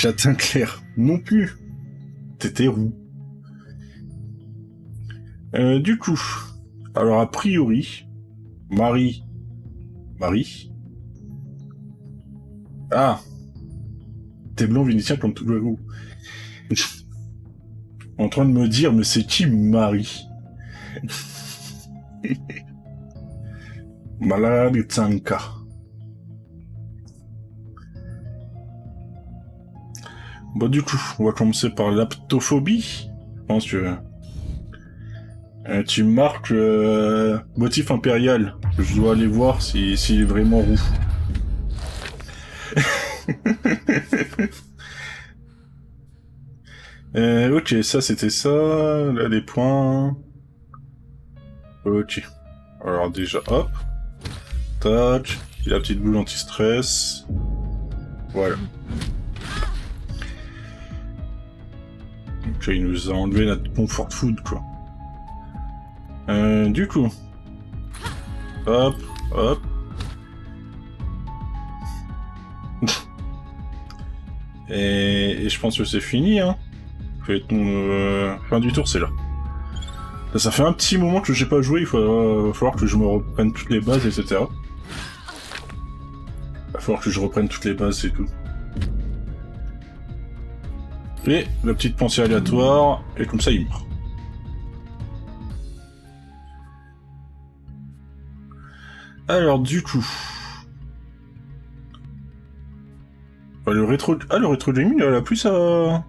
Châtain clair. Non plus. T'étais roux. Du coup, alors a priori, Marie. Ah, t'es blanc vénitien comme tout le roux. En train de me dire, mais c'est qui Marie? Malaritsanka. Bon, du coup, on va commencer par l'aptophobie. Je pense que tu marques motif impérial. Je dois aller voir s'il est vraiment roux. Ok, ça c'était ça. Là, les points. Ok. Alors déjà, hop. Tac. Et la petite boule anti-stress. Voilà. Ok, il nous a enlevé notre comfort food, quoi. Du coup. Hop, hop. Et je pense que c'est fini, hein. Fin du tour, c'est là. Ça fait un petit moment que j'ai pas joué, il va falloir que je me reprenne toutes les bases, etc. Il va falloir que je reprenne toutes les bases et tout. Et la petite pensée aléatoire, et comme ça il meurt. Alors du coup... le rétro gaming, elle a plus sa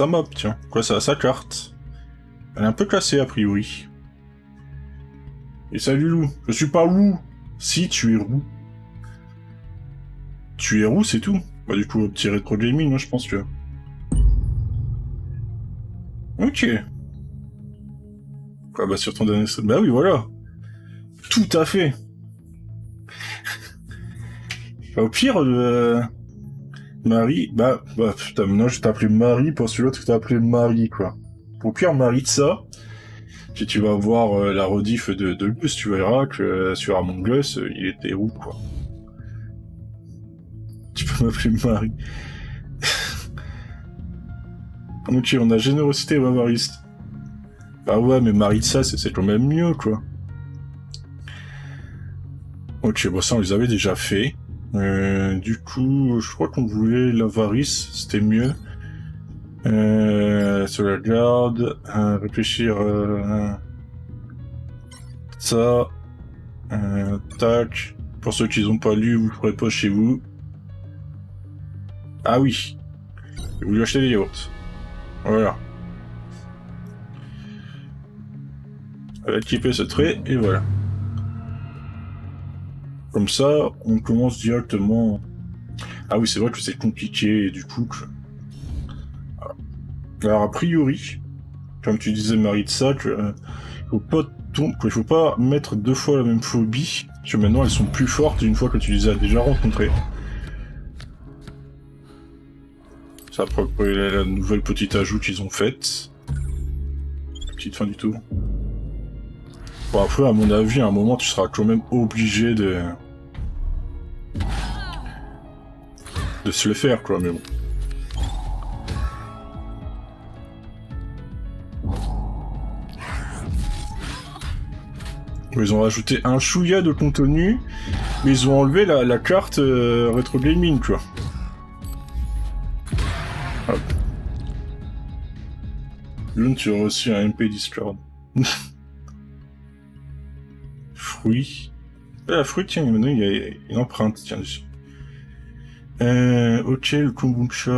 map, tiens. Quoi, ça a sa carte. Elle est un peu classée, a priori. Et salut loup, je suis pas roux. Si, tu es roux. Tu es roux, c'est tout. Bah du coup, petit rétro gaming, moi je pense que... Ok. Quoi, bah sur ton dernier... Bah oui, voilà. Tout à fait. Au pire, Marie... Bah, putain, maintenant je t'appelais Marie pour celui-là que t'as appelé Marie, quoi. Au pire, Marie de ça... Si tu vas voir la rediff de Gus, tu verras que sur Among Us, il était roux, quoi. Tu peux m'appeler Marie. Ok, on a générosité bavariste. Bah ouais, mais Maritza, c'est quand même mieux, quoi. Ok, bon ça on les avait déjà fait. Du coup, je crois qu'on voulait l'avarice, c'était mieux. Sur la garde, réfléchir... ça... tac... Pour ceux qui n'ont pas lu, vous ne ferez pas chez vous. Ah oui. J'ai voulu acheter des yaourts. Voilà. On va équiper ce trait, et voilà. Comme ça, on commence directement... Ah oui, c'est vrai que c'est compliqué, du coup... Voilà. Alors, a priori, comme tu disais, Maritza, il faut pas mettre deux fois la même phobie, parce que maintenant elles sont plus fortes une fois que tu les as déjà rencontrées. C'est à peu près la nouvelle petite ajout qu'ils ont faite. Petite fin du tour. Bon après, à mon avis, à un moment, tu seras quand même obligé de se le faire, quoi, mais bon. Ils ont rajouté un chouïa de contenu, mais ils ont enlevé la carte rétro gaming, quoi. Hop. Lune, tu as reçu un MP Discord. Fruit. Ah, fruit, tiens, maintenant il y a une empreinte, tiens, dessus. Ok, le kombucha...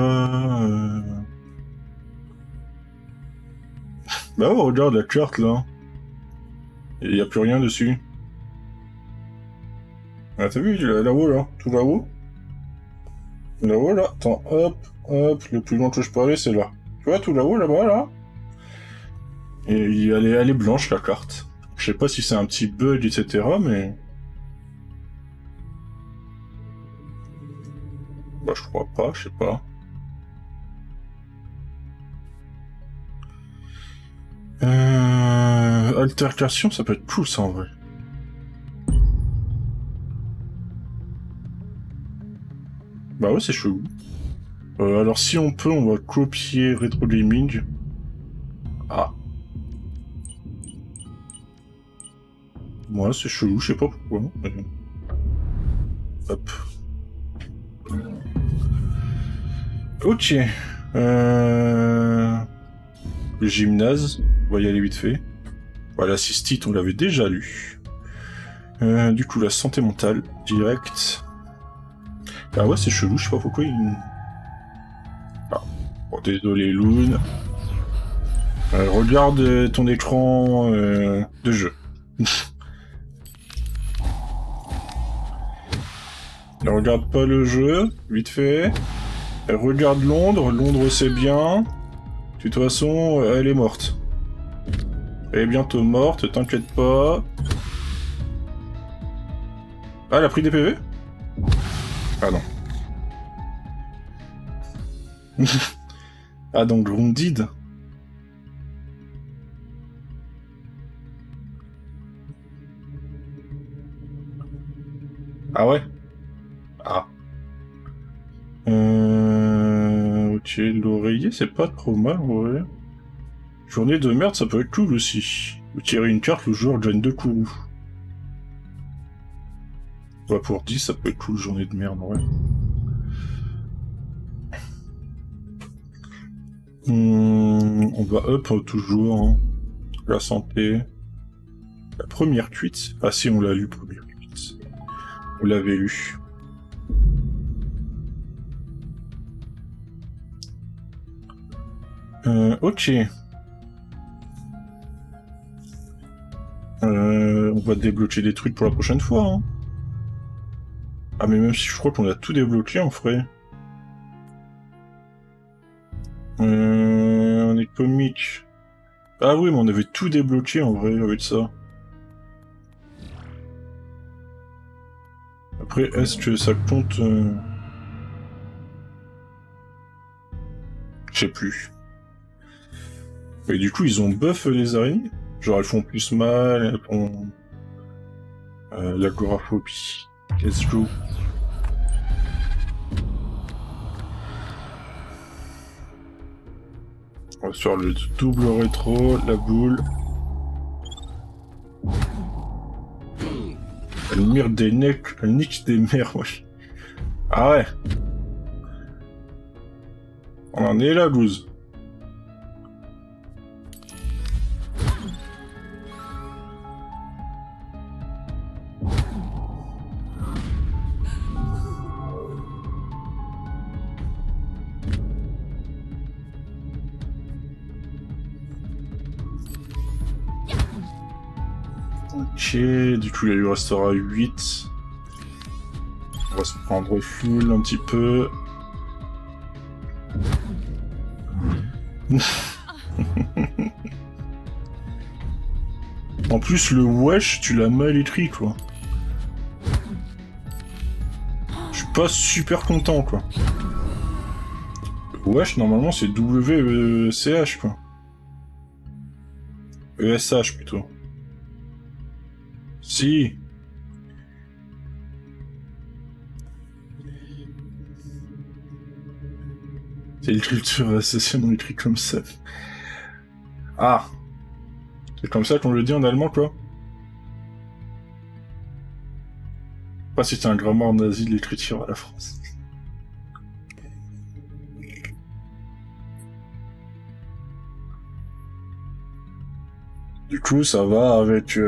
Bah oh, regarde la carte, là. Il n'y a plus rien dessus. Ah, t'as vu, là-haut, là. Tout là-haut. Là-haut, là. Attends, hop, hop. Le plus loin que je peux aller, c'est là. Tu vois, tout là-haut, là-bas, là. Et elle est blanche, la carte. Je sais pas si c'est un petit bug, etc., mais... Bah, je crois pas, je sais pas. Altercation, ça peut être cool, ça, en vrai. Bah ouais, c'est chelou. Alors si on peut, on va copier Retro Gaming. Ah. Moi, c'est chelou, je sais pas pourquoi. Hop. Ok. Le gymnase, on va y aller vite fait. Voilà, la cystite, on l'avait déjà lu. Du coup, la santé mentale, direct. Ah ouais, c'est chelou, je sais pas pourquoi il... Ah. Bon, désolé, Loon. Regarde ton écran de jeu. Ne regarde pas le jeu, vite fait. Regarde Londres, Londres c'est bien. De toute façon, elle est morte. Elle est bientôt morte, t'inquiète pas. Ah, elle a pris des PV? Ah non. Ah, donc Grounded. Ah ouais? Ah. Ok, l'oreiller, c'est pas trop mal, ouais. Journée de merde, ça peut être cool aussi. Vous tirez une carte, le joueur gagne 2 coups. Ouais, pour 10, ça peut être cool, journée de merde, ouais. On va up toujours, hein. La santé. La première cuite. Ah si, on l'a lu, première cuite. On l'avait lu. Ok. On va débloquer des trucs pour la prochaine fois, hein. Ah mais même si je crois qu'on a tout débloqué en vrai. On est comique. Ah oui, mais on avait tout débloqué en vrai avec ça. Après, est-ce que ça compte Je sais plus. Et du coup, ils ont buff les araignées. Genre, elles font plus mal, elles font... l'agoraphobie. Let's go. On va se faire le double rétro, la boule. Elle mire des necks, elle nique des mères, wesh. Ah ouais. On en est là, Goose. Ok, du coup il lui restera 8. On va se prendre full un petit peu. En plus le wesh, tu l'as mal écrit quoi. Je suis pas super content quoi. Wesh normalement c'est WCH quoi. ESH plutôt. Si. C'est l'écriture associée écrit comme ça. Ah. C'est comme ça qu'on le dit en allemand quoi. Pas si c'est un grammaire nazi de l'écriture à la France. Du coup ça va avec...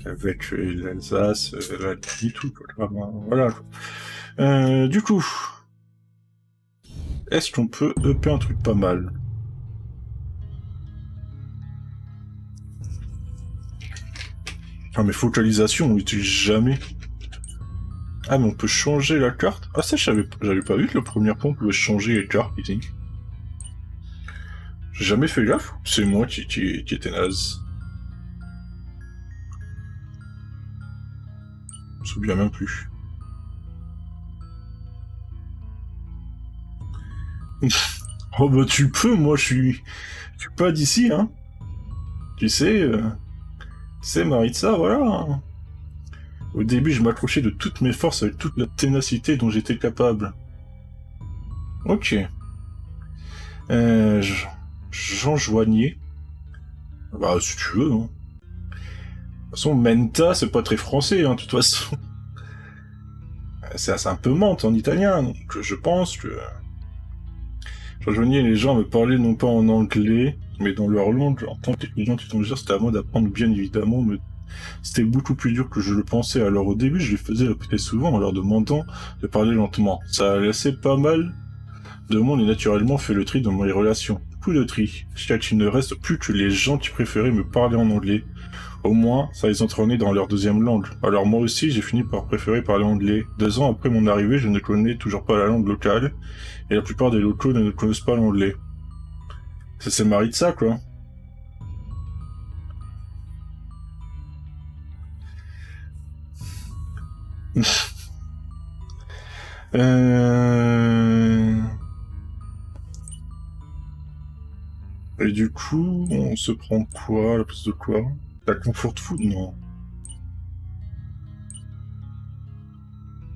avec l'Alsace, la tout quoi. Voilà. Du coup, est-ce qu'on peut upper un truc pas mal? Ah mais focalisation, on l'utilise jamais. Ah mais on peut changer la carte? Ah ça j'avais pas vu que le premier point on pouvait changer les cartes ici. J'ai jamais fait gaffe, c'est moi qui était naze. Je me souviens même plus. Oh bah tu peux, moi je suis pas d'ici hein. Tu sais, c'est Maritza, voilà. Au début, je m'accrochais de toutes mes forces avec toute la ténacité dont j'étais capable. Ok. Euh, Jean Joignier. Bah, si tu veux, hein. De toute façon, Menta, c'est pas très français, hein, de toute façon. C'est un peu menthe en italien, donc je pense que... Jean Joignier, les gens me parlaient non pas en anglais, mais dans leur langue. En tant qu'étudiant étranger, c'était à moi d'apprendre, bien évidemment, mais c'était beaucoup plus dur que je le pensais. Alors au début, je les faisais répéter souvent en leur demandant de parler lentement. Ça a laissé pas mal de monde et naturellement fait le tri dans mes relations. Plus de tri, car il ne reste plus que les gens qui préféraient me parler en anglais. Au moins, ça les entraînait dans leur deuxième langue. Alors moi aussi, j'ai fini par préférer parler anglais. 2 ans après mon arrivée, je ne connais toujours pas la langue locale, et la plupart des locaux ne connaissent pas l'anglais. C'est Maritza, quoi. Et du coup, on se prend quoi à la place de quoi? La comfort food? Non.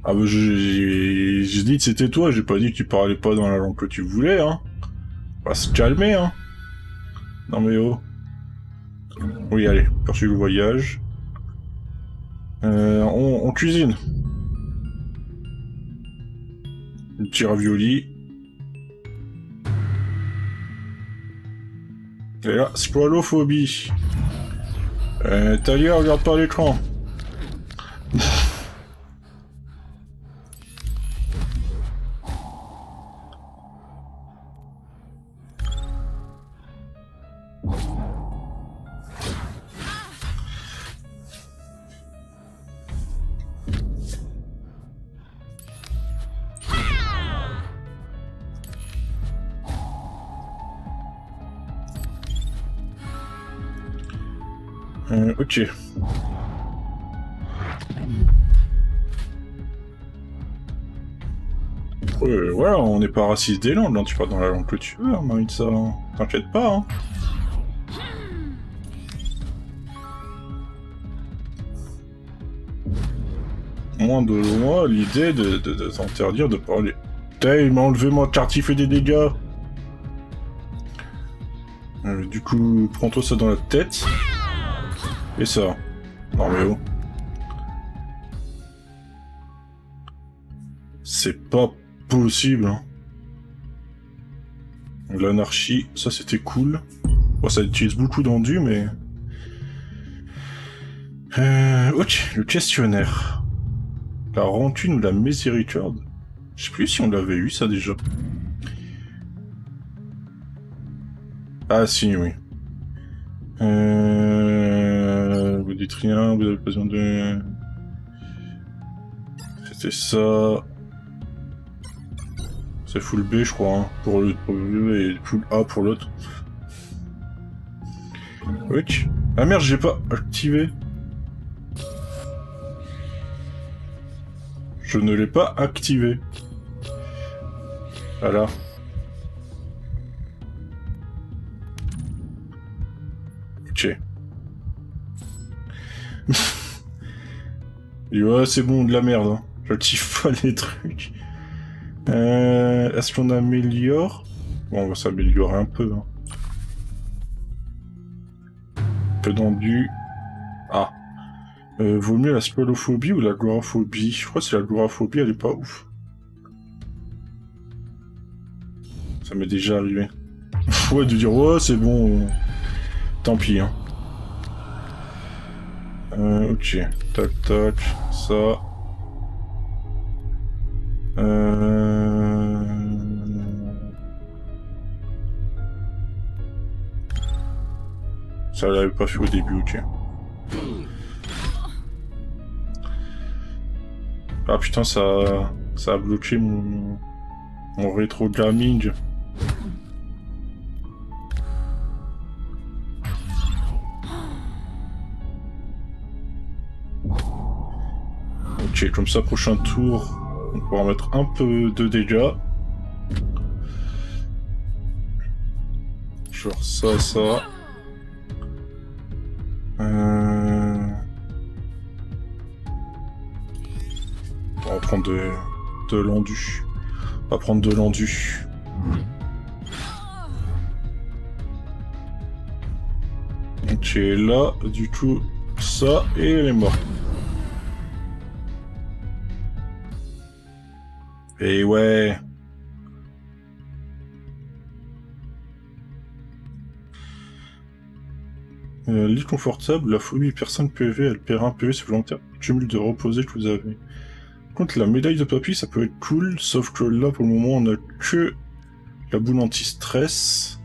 Ah bah j'ai dit que c'était toi, j'ai pas dit que tu parlais pas dans la langue que tu voulais, hein. On va se calmer, hein. Non mais oh. Oui, allez, poursuis le voyage. On cuisine. Un petit ravioli. Et là, squalophobie. Talia, regarde pas l'écran. Ok. Voilà, on n'est pas raciste des langues, hein. Tu parles dans la langue que tu veux, hein, Maritza. T'inquiète pas, hein. Moins de loin, l'idée de t'interdire de parler. Putain, il m'a enlevé mon carte, il fait des dégâts. Du coup, prends-toi ça dans la tête. Et ça. Non mais oh. C'est pas possible, hein. L'anarchie, ça c'était cool. Bon, ça utilise beaucoup d'endu, mais... ok, le questionnaire. La rancune ou la miséricorde? Je sais plus si on l'avait eu, ça, déjà. Ah si, oui. Vous dites rien, vous avez besoin de... C'était ça... C'est full B, je crois, hein, pour le et full A pour l'autre. Ok. Ah merde, j'ai pas activé. Je ne l'ai pas activé. Voilà. Ok. Et ouais, c'est bon, de la merde. Hein. J'active pas les trucs. Est-ce qu'on améliore? Bon, on va s'améliorer un peu. Hein. Un peu d'endu. Ah. Vaut mieux la squalophobie ou l'agoraphobie? Je crois que c'est l'agoraphobie, elle est pas ouf. Ça m'est déjà arrivé. Ouais, de dire, ouais, c'est bon. Tant pis, hein. Ok. Tac, tac. Ça. Ça l'avait pas fait au début, ok. Ah putain, ça a bloqué mon rétro gaming. Ok, comme ça, prochain tour, on pourra mettre un peu de dégâts. Genre ça, ça. On va prendre de l'endu. On va prendre de l'endu. Ok, là, du coup, ça, et elle est morte. Et ouais. Lit confortable, la folie perd 5 PV, elle perd 1 PV supplémentaire. Cumul de reposer que vous avez. Contre la médaille de papy, ça peut être cool, sauf que là, pour le moment, on a que la boule anti-stress.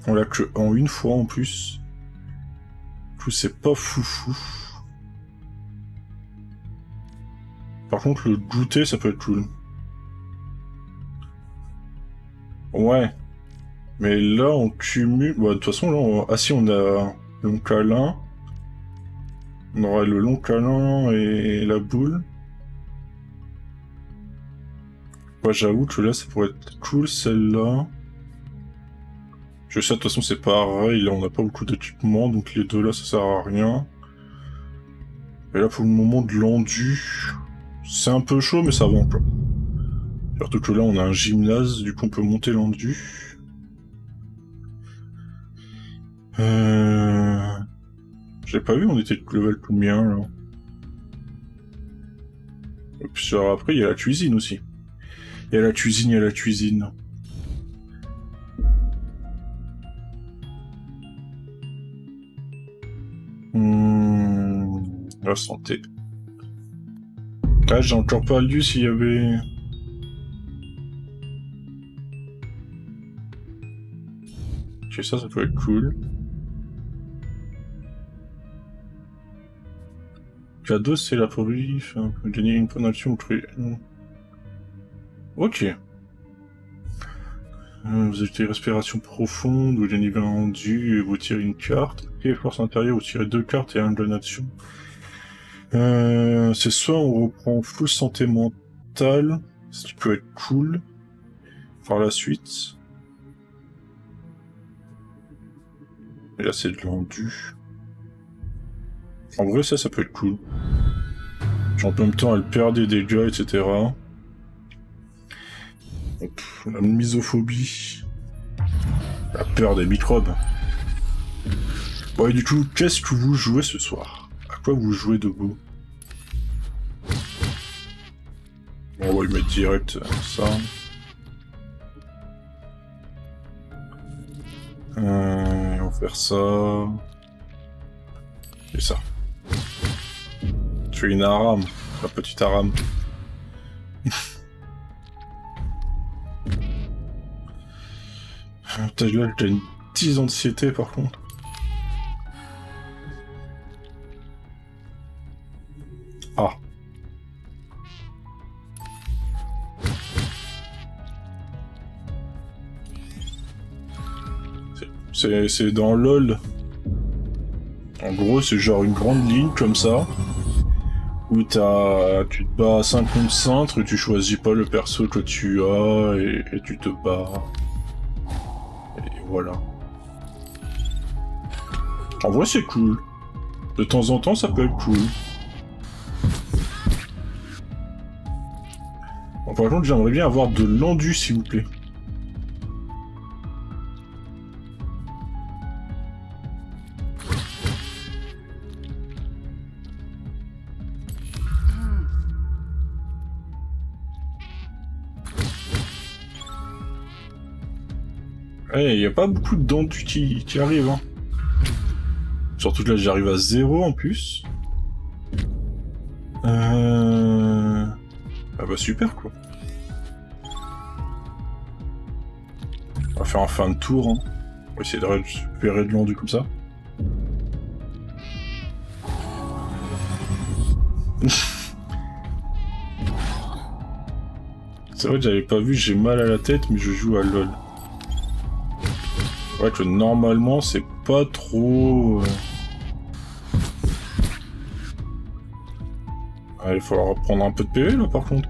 On l'a que en une fois en plus. Du coup, c'est pas foufou. Par contre, le goûter, ça peut être cool. Ouais. Mais là, on cumule... Bah, de toute façon, là, ah si, on a le long câlin. On aura le long câlin et la boule. Ouais, j'avoue que là, ça pourrait être cool, celle-là. Je sais, de toute façon, c'est pareil. Là, on n'a pas beaucoup d'équipement, donc les deux là, ça sert à rien. Et là, pour le moment, de l'endu... C'est un peu chaud, mais ça va encore. Surtout que là, on a un gymnase, du coup, on peut monter l'endu. J'ai pas vu, on était level combien, là. Et puis après, il y a la cuisine aussi. Il y a la cuisine, il y a la cuisine. La santé. Ah, j'ai encore pas lu s'il y avait... Ok, ça peut être cool. Cadeau, c'est la folie, gagner une bonne action ou créer... Ok. Vous achetez respiration profonde, vous gagnez bien rendu, et vous tirez une carte. Et force intérieure, vous tirez 2 cartes et 1 de action. C'est soit on reprend full santé mentale, ce qui peut être cool par la suite. Et là c'est de l'endu. En vrai ça peut être cool. En même temps elle perd des dégâts, etc. Hop, la misophobie. La peur des microbes. Bon et du coup, qu'est-ce que vous jouez ce soir? À quoi vous jouez debout? Bon, on va lui mettre direct ça. On va faire ça. Et ça. Tu es une arame, la petite arame. Putain, là, j'ai une petite anxiété par contre. Ah. C'est dans LOL. En gros, c'est genre une grande ligne comme ça. Où tu te bats à 5 contre 5 et tu choisis pas le perso que tu as et tu te bats. Et voilà. En vrai, c'est cool. De temps en temps, ça peut être cool. Bon, par contre, j'aimerais bien avoir de l'endu, s'il vous plaît. Eh, y a pas beaucoup d'endu qui arrivent, hein. Surtout que là, j'arrive à 0 en plus. Ah bah super, quoi. On va faire un fin de tour, hein. On va essayer de récupérer de l'endu comme ça. C'est vrai que j'avais pas vu, j'ai mal à la tête, mais je joue à LOL. Ouais que normalement c'est pas trop... Ah, il va falloir prendre un peu de PV là par contre.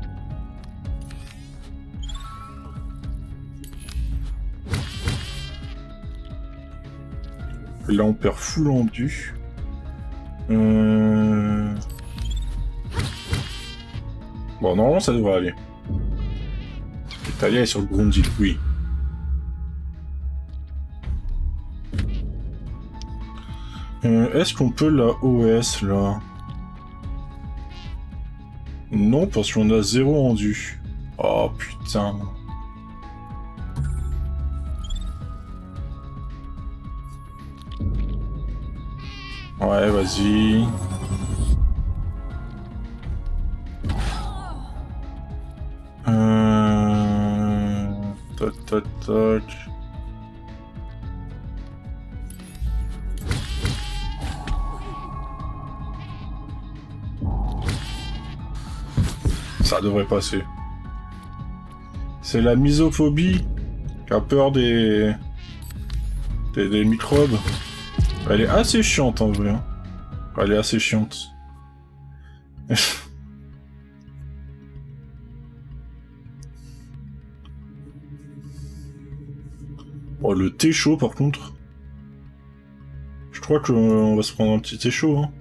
Là on perd full endu. Bon, normalement, ça devrait aller. L'Italia est sur le Grundil, oui. Est-ce qu'on peut la OS, là? Non, parce qu'on a 0 rendu. Oh, putain. Ouais, vas-y. Tac, tac, tac. Ça devrait passer. C'est la misophobie qui a peur des microbes. Elle est assez chiante en vrai. Hein. Elle est assez chiante. Oh, le thé chaud par contre. Je crois qu'on va se prendre un petit thé chaud. Hein.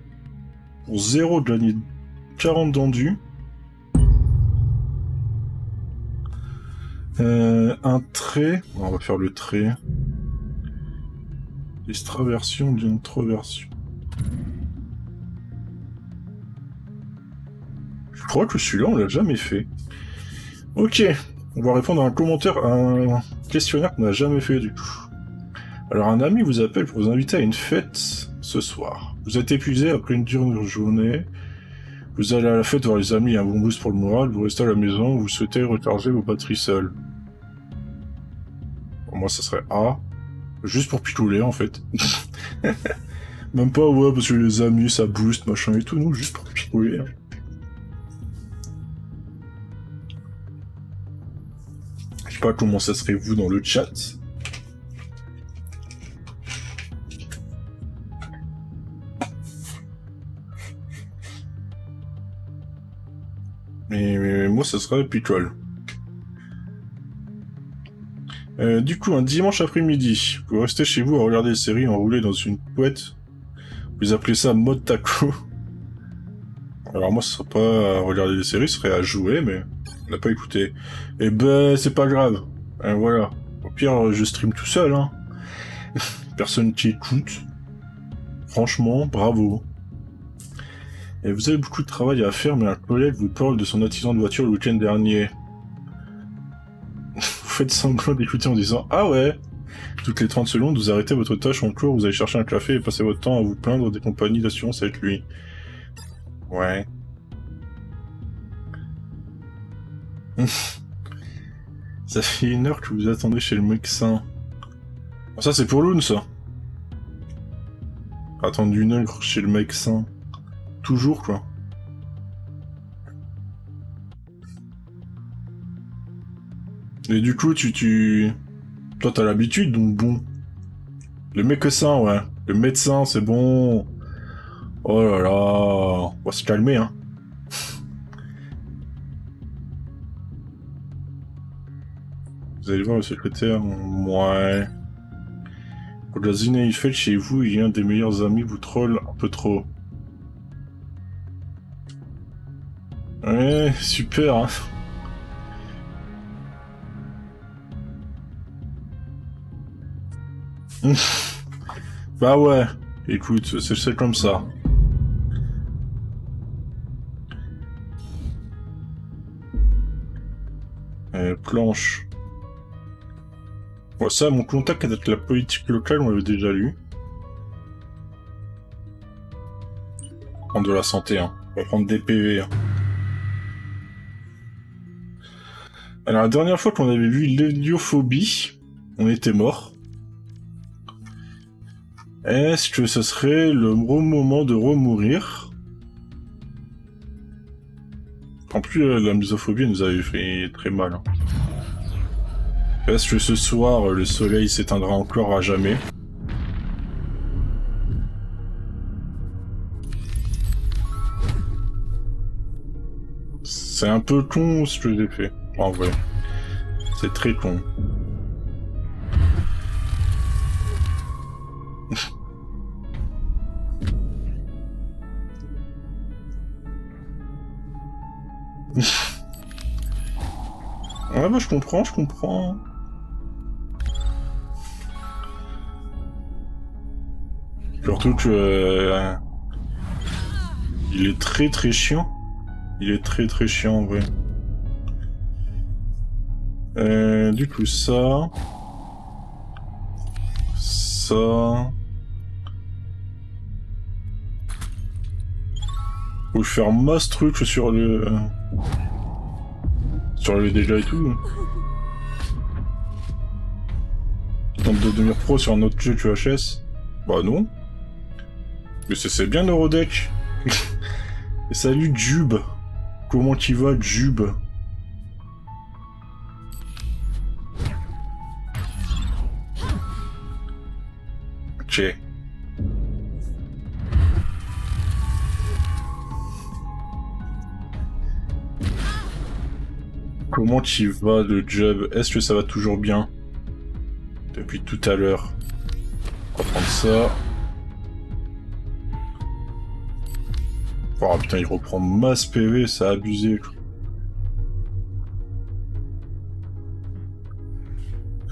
Pour 0 de l'année 40 d'endu. Un trait. On va faire le trait. Extraversion d'introversion. Je crois que celui-là, on l'a jamais fait. Ok. On va répondre à un commentaire, à un questionnaire qu'on n'a jamais fait du coup. Alors, un ami vous appelle pour vous inviter à une fête ce soir. Vous êtes épuisé après une dure journée. Vous allez à la fête voir les amis, un bon boost pour le moral. Vous restez à la maison, vous souhaitez recharger vos batteries seules. Pour moi, ça serait A. Juste pour picoler, en fait. Même pas, ouais, parce que les amis, ça booste, machin et tout. Non, juste pour picoler. Hein. Je sais pas comment ça serait vous dans le chat. Mais moi, ça serait picole. Du coup, un dimanche après-midi, vous restez chez vous à regarder des séries enroulées dans une couette. Vous appelez ça mode taco. Alors moi, ce serait pas à regarder des séries, ce serait à jouer, mais on n'a pas écouté. Eh ben, c'est pas grave. Voilà. Au pire, je stream tout seul, hein. Personne qui écoute. Franchement, bravo. Et vous avez beaucoup de travail à faire, mais un collègue vous parle de son accident de voiture le week-end dernier. Vous faites semblant d'écouter en disant « Ah ouais !» Toutes les 30 secondes, vous arrêtez votre tâche en cours, vous allez chercher un café et passez votre temps à vous plaindre des compagnies d'assurance avec lui. Ouais. Ça fait 1 heure que vous attendez chez le médecin. Ça, c'est pour Loon, ça. Attendre 1 heure chez le médecin. Toujours, quoi. Et du coup, toi, t'as l'habitude, donc bon. Le médecin, ouais. Le médecin, c'est bon. Oh là là. On va se calmer, hein. Vous allez voir le secrétaire. Ouais. Quand la zine fait chez vous, il y a un des meilleurs amis vous troll un peu trop. Ouais, super, hein. Bah ouais, écoute, c'est comme ça. Planche. Ouais, ça, mon contact avec la politique locale, on l'avait déjà lu. Prendre de la santé, hein. On va prendre des PV, hein. Alors, la dernière fois qu'on avait vu l'héliophobie, on était mort. Est-ce que ce serait le bon moment de remourir? En plus, la misophobie nous avait fait très mal. Hein. Est-ce que ce soir, le soleil s'éteindra encore à jamais? C'est un peu con ce que j'ai fait, en vrai. C'est très con. Ouais, bah je comprends, je comprends. Surtout que... il est très très chiant. Il est très très chiant en vrai. Du coup ça... Ça... Faut faire masse truc sur le... Sur le dégât et tout. Tente de devenir pro sur un autre jeu QHS. Bah non. Mais c'est bien Neurodeck. Et salut Jube. Comment tu vas Jube? Ok. Comment tu vas le job? Est-ce que ça va toujours bien? Depuis tout à l'heure. On va prendre ça. Oh putain, il reprend masse PV, ça a abusé.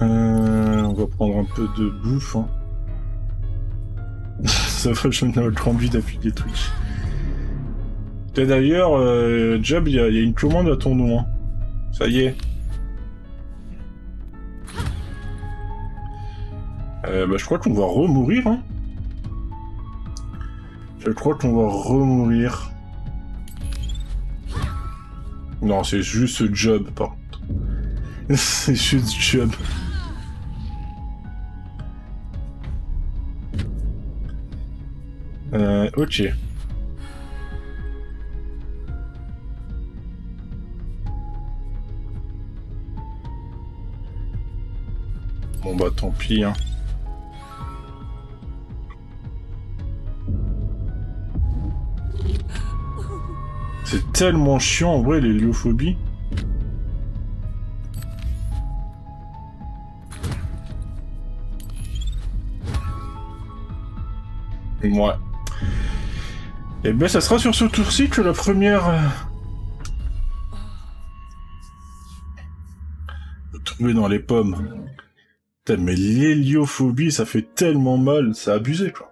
On va prendre un peu de bouffe. Hein. Ça va, je n'ai autre envie d'appliquer Twitch. Et d'ailleurs, Job, il y a une commande à ton nom. Hein. Ça y est. Bah, je crois qu'on va remourir. Hein. Je crois qu'on va remourir. Non, c'est juste Job, par contre. C'est juste Job. Ok. Bon bah tant pis, hein. C'est tellement chiant en vrai l'héliophobie. Ouais. Et ben ça sera sur ce tour-ci que la première... Trouver dans les pommes. Putain, mais l'héliophobie, ça fait tellement mal, c'est abusé quoi.